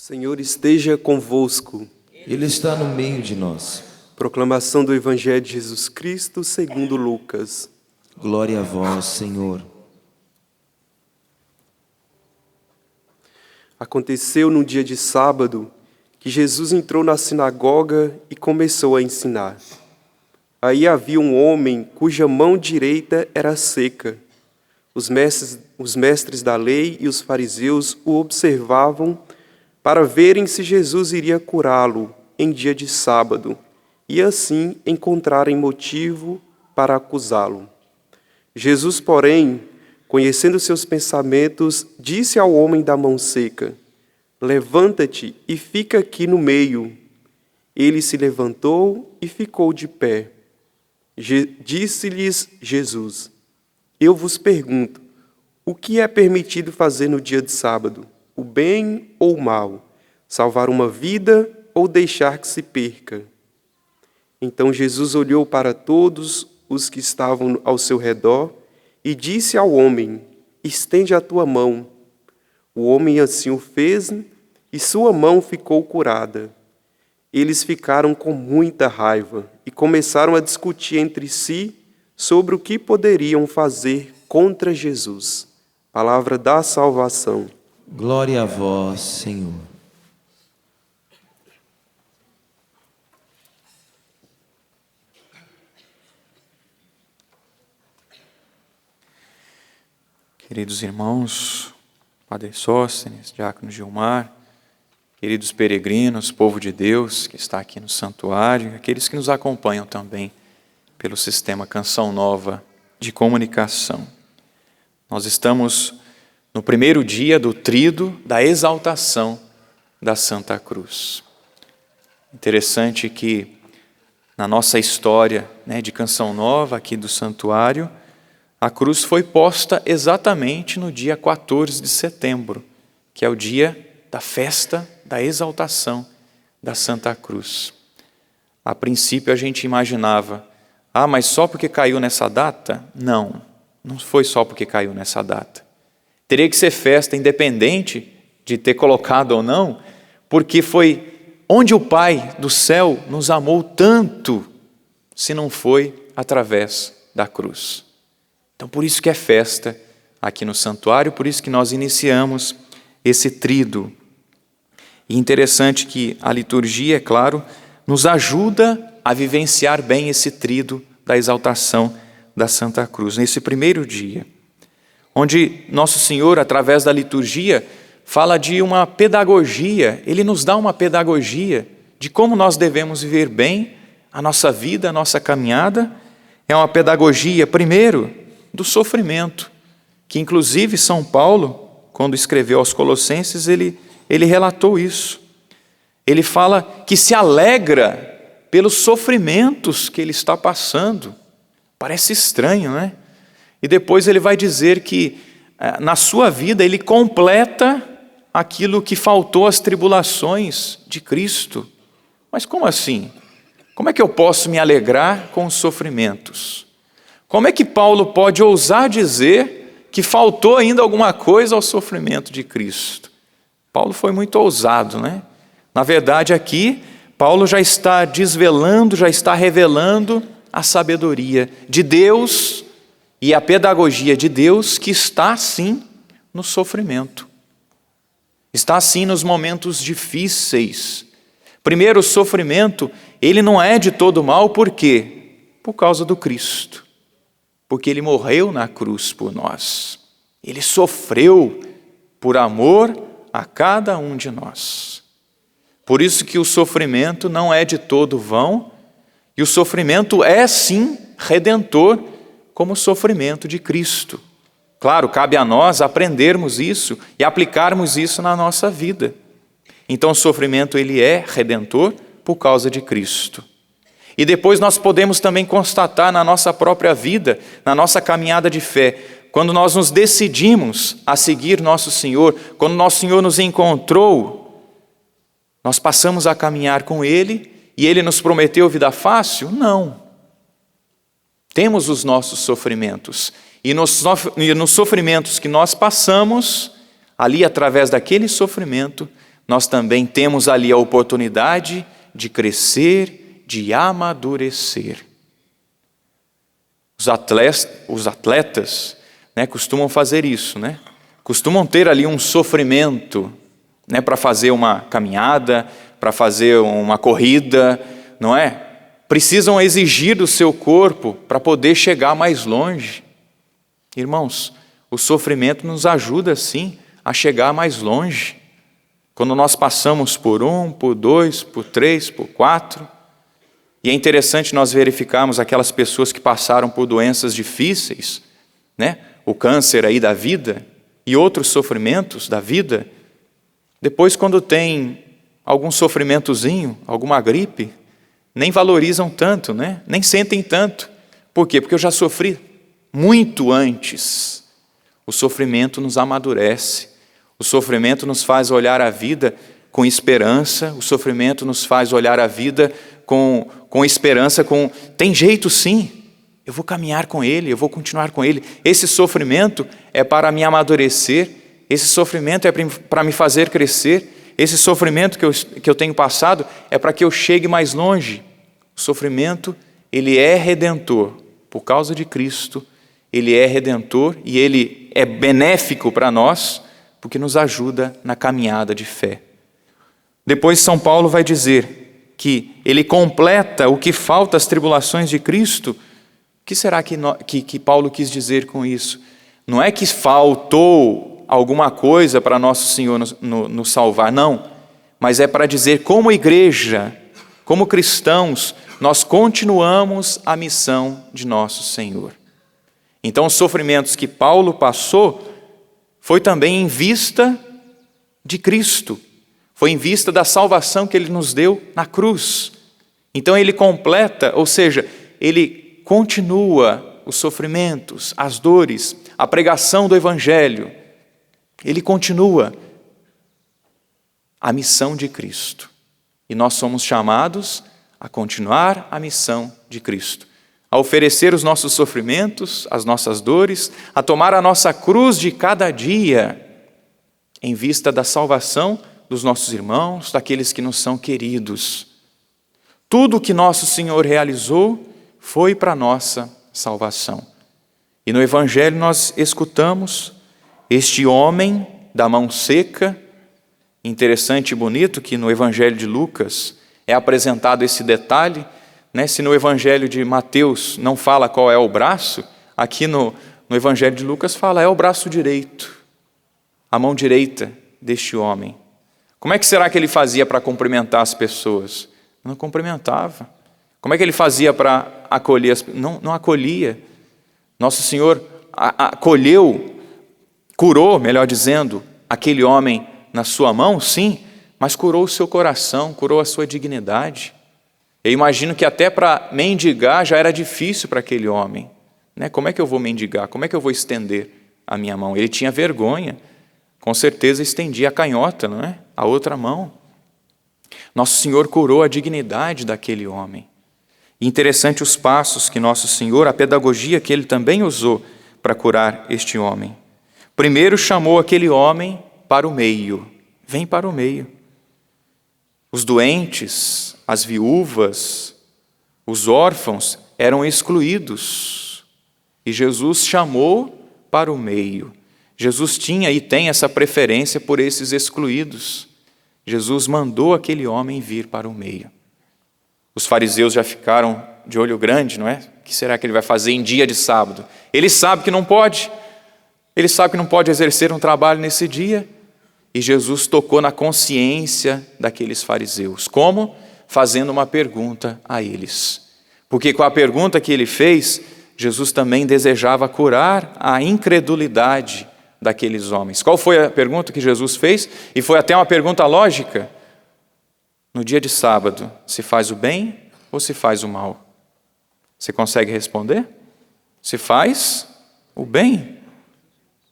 Senhor esteja convosco. Ele está no meio de nós. Proclamação do Evangelho de Jesus Cristo segundo Lucas. Glória a vós, Senhor. Aconteceu num dia de sábado que Jesus entrou na sinagoga e começou a ensinar. Aí havia um homem cuja mão direita era seca. Os mestres da lei e os fariseus o observavam para verem se Jesus iria curá-lo em dia de sábado e assim encontrarem motivo para acusá-lo. Jesus, porém, conhecendo seus pensamentos, disse ao homem da mão seca: "Levanta-te e fica aqui no meio." Ele se levantou e ficou de pé. Disse-lhes Jesus: "Eu vos pergunto, o que é permitido fazer no dia de sábado? O bem ou o mal? Salvar uma vida ou deixar que se perca?" Então Jesus olhou para todos os que estavam ao seu redor e disse ao homem: "Estende a tua mão." O homem assim o fez e sua mão ficou curada. Eles ficaram com muita raiva e começaram a discutir entre si sobre o que poderiam fazer contra Jesus. Palavra da salvação. Glória a vós, Senhor. Queridos irmãos, Padre Sóstenes, Diácono Gilmar, queridos peregrinos, povo de Deus que está aqui no santuário, aqueles que nos acompanham também pelo sistema Canção Nova de comunicação. Nós estamos no primeiro dia do tríduo da exaltação da Santa Cruz. Interessante que na nossa história, de Canção Nova aqui do santuário, a cruz foi posta exatamente no dia 14 de setembro, que é o dia da festa da exaltação da Santa Cruz. A princípio a gente imaginava, mas só porque caiu nessa data? Não foi só porque caiu nessa data. Teria que ser festa independente de ter colocado ou não, porque foi onde o Pai do céu nos amou tanto, se não foi através da cruz. Então, por isso que é festa aqui no santuário, por isso que nós iniciamos esse tríduo. E interessante que a liturgia, é claro, nos ajuda a vivenciar bem esse tríduo da exaltação da Santa Cruz, nesse primeiro dia, onde Nosso Senhor, através da liturgia, fala de uma pedagogia, Ele nos dá uma pedagogia de como nós devemos viver bem a nossa vida, a nossa caminhada. É uma pedagogia, primeiro, do sofrimento, que inclusive São Paulo, quando escreveu aos Colossenses, ele relatou isso. Ele fala que se alegra pelos sofrimentos que ele está passando. Parece estranho, né? E depois ele vai dizer que na sua vida ele completa aquilo que faltou às tribulações de Cristo. Mas como assim? Como é que eu posso me alegrar com os sofrimentos? Como é que Paulo pode ousar dizer que faltou ainda alguma coisa ao sofrimento de Cristo? Paulo foi muito ousado, né? Na verdade, aqui, Paulo já está desvelando, já está revelando a sabedoria de Deus e a pedagogia de Deus que está, sim, no sofrimento. Está, sim, nos momentos difíceis. Primeiro, o sofrimento, ele não é de todo mal, por quê? Por causa do Cristo. Porque Ele morreu na cruz por nós. Ele sofreu por amor a cada um de nós. Por isso que o sofrimento não é de todo vão, e o sofrimento é sim redentor, como o sofrimento de Cristo. Claro, cabe a nós aprendermos isso e aplicarmos isso na nossa vida. Então o sofrimento ele é redentor por causa de Cristo. E depois nós podemos também constatar na nossa própria vida, na nossa caminhada de fé, quando nós nos decidimos a seguir nosso Senhor, quando nosso Senhor nos encontrou, nós passamos a caminhar com Ele e Ele nos prometeu vida fácil? Não. Temos os nossos sofrimentos. E nos sofrimentos que nós passamos, ali através daquele sofrimento, nós também temos ali a oportunidade de crescer, de amadurecer. Os atletas, né, costumam fazer isso, né? Costumam ter ali um sofrimento, né, para fazer uma caminhada, para fazer uma corrida, não é? Precisam exigir do seu corpo para poder chegar mais longe. Irmãos, o sofrimento nos ajuda sim a chegar mais longe. Quando nós passamos por 1, por 2, por 3, por 4, e é interessante nós verificarmos aquelas pessoas que passaram por doenças difíceis, né? O câncer aí da vida e outros sofrimentos da vida. Depois, quando tem algum sofrimentozinho, alguma gripe, nem valorizam tanto, né? Nem sentem tanto. Por quê? Porque eu já sofri muito antes. O sofrimento nos amadurece. O sofrimento nos faz olhar a vida com esperança. O sofrimento nos faz olhar a vida com esperança, tem jeito sim, eu vou caminhar com Ele, eu vou continuar com Ele. Esse sofrimento é para me amadurecer, esse sofrimento é para me fazer crescer, esse sofrimento que eu tenho passado é para que eu chegue mais longe. O sofrimento, ele é redentor, por causa de Cristo, ele é redentor e ele é benéfico para nós, porque nos ajuda na caminhada de fé. Depois São Paulo vai dizer que ele completa o que falta às tribulações de Cristo. O que será que Paulo quis dizer com isso? Não é que faltou alguma coisa para nosso Senhor nos salvar, não. Mas é para dizer, como igreja, como cristãos, nós continuamos a missão de nosso Senhor. Então, os sofrimentos que Paulo passou foi também em vista de Cristo. Foi em vista da salvação que Ele nos deu na cruz. Então Ele completa, ou seja, Ele continua os sofrimentos, as dores, a pregação do Evangelho. Ele continua a missão de Cristo. E nós somos chamados a continuar a missão de Cristo. A oferecer os nossos sofrimentos, as nossas dores, a tomar a nossa cruz de cada dia, em vista da salvação dos nossos irmãos, daqueles que nos são queridos. Tudo o que nosso Senhor realizou foi para nossa salvação. E no Evangelho nós escutamos este homem da mão seca. Interessante e bonito que no Evangelho de Lucas é apresentado esse detalhe, né? Se no Evangelho de Mateus não fala qual é o braço, aqui no Evangelho de Lucas fala, é o braço direito, a mão direita deste homem. Como é que será que ele fazia para cumprimentar as pessoas? Não cumprimentava. Como é que ele fazia para acolher as pessoas? Não acolhia. Nosso Senhor acolheu, curou, melhor dizendo, aquele homem na sua mão, sim, mas curou o seu coração, curou a sua dignidade. Eu imagino que até para mendigar já era difícil para aquele homem, né? Como é que eu vou mendigar? Como é que eu vou estender a minha mão? Ele tinha vergonha. Com certeza estendia a canhota, não é? A outra mão. Nosso Senhor curou a dignidade daquele homem. E interessante os passos que nosso Senhor, a pedagogia que Ele também usou para curar este homem. Primeiro chamou aquele homem para o meio. Vem para o meio. Os doentes, as viúvas, os órfãos eram excluídos. E Jesus chamou para o meio. Jesus tinha e tem essa preferência por esses excluídos. Jesus mandou aquele homem vir para o meio. Os fariseus já ficaram de olho grande, não é? O que será que ele vai fazer em dia de sábado? Ele sabe que não pode. Ele sabe que não pode exercer um trabalho nesse dia. E Jesus tocou na consciência daqueles fariseus. Como? Fazendo uma pergunta a eles. Porque com a pergunta que ele fez, Jesus também desejava curar a incredulidade daqueles homens. Qual foi a pergunta que Jesus fez? E foi até uma pergunta lógica. No dia de sábado, se faz o bem ou se faz o mal? Você consegue responder? Se faz o bem.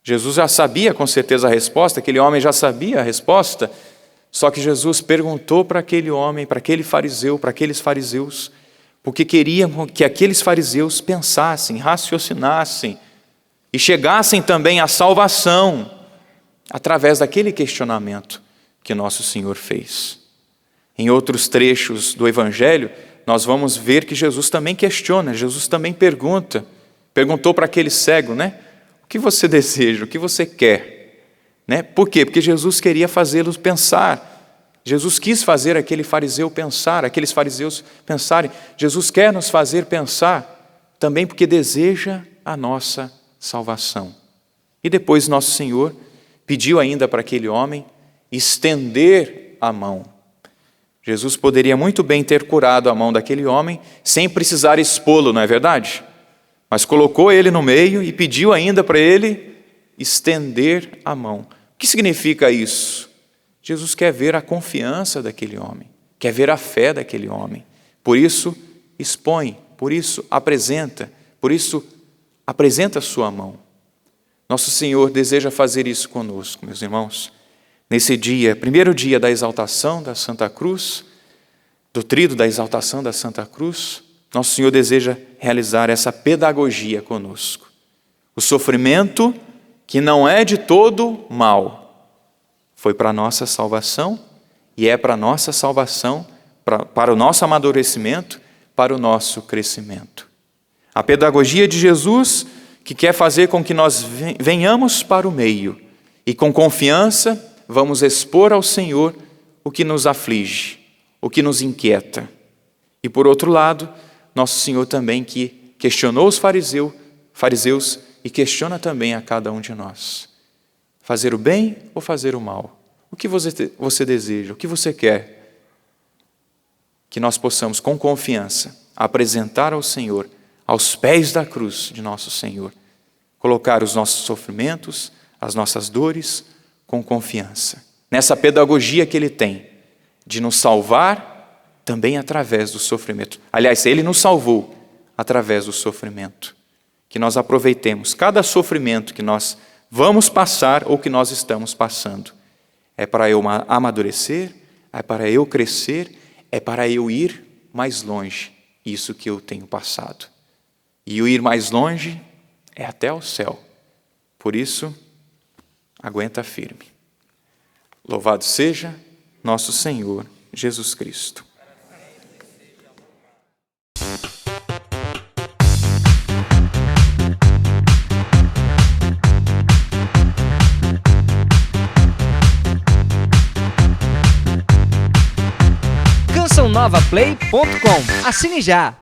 Jesus já sabia com certeza a resposta, aquele homem já sabia a resposta, só que Jesus perguntou para aquele homem, para aquele fariseu, para aqueles fariseus, porque queriam que aqueles fariseus pensassem, raciocinassem e chegassem também à salvação através daquele questionamento. que nosso Senhor fez. Em outros trechos do Evangelho, nós vamos ver que Jesus também questiona, Jesus também perguntou para aquele cego, né? O que você deseja, o que você quer? Né? Por quê? Porque Jesus queria fazê-los pensar. Jesus quis fazer aqueles fariseus pensarem. Jesus quer nos fazer pensar também porque deseja a nossa salvação. E depois nosso Senhor pediu ainda para aquele homem estender a mão. Jesus poderia muito bem ter curado a mão daquele homem sem precisar expô-lo, não é verdade? Mas colocou ele no meio e pediu ainda para ele estender a mão. O que significa isso? Jesus quer ver a confiança daquele homem, quer ver a fé daquele homem. Por isso, expõe, por isso, apresenta a sua mão. Nosso Senhor deseja fazer isso conosco, meus irmãos. Nesse dia, primeiro dia da exaltação da Santa Cruz, do tríduo da exaltação da Santa Cruz, nosso Senhor deseja realizar essa pedagogia conosco. O sofrimento, que não é de todo mal, foi para a nossa salvação e é para a nossa salvação, para o nosso amadurecimento, para o nosso crescimento. A pedagogia de Jesus, que quer fazer com que nós venhamos para o meio e com confiança vamos expor ao Senhor o que nos aflige, o que nos inquieta. E por outro lado, nosso Senhor também que questionou os fariseus e questiona também a cada um de nós. Fazer o bem ou fazer o mal? O que você deseja? O que você quer? Que nós possamos, com confiança, apresentar ao Senhor, aos pés da cruz de nosso Senhor, colocar os nossos sofrimentos, as nossas dores, com confiança. Nessa pedagogia que Ele tem, de nos salvar também através do sofrimento. Aliás, Ele nos salvou através do sofrimento. Que nós aproveitemos cada sofrimento que nós vamos passar ou que nós estamos passando. É para eu amadurecer, é para eu crescer, é para eu ir mais longe, isso que eu tenho passado. E o ir mais longe é até o céu. Por isso, aguenta firme. Louvado seja nosso Senhor Jesus Cristo. CançãoNovaPlay.com. Assine já!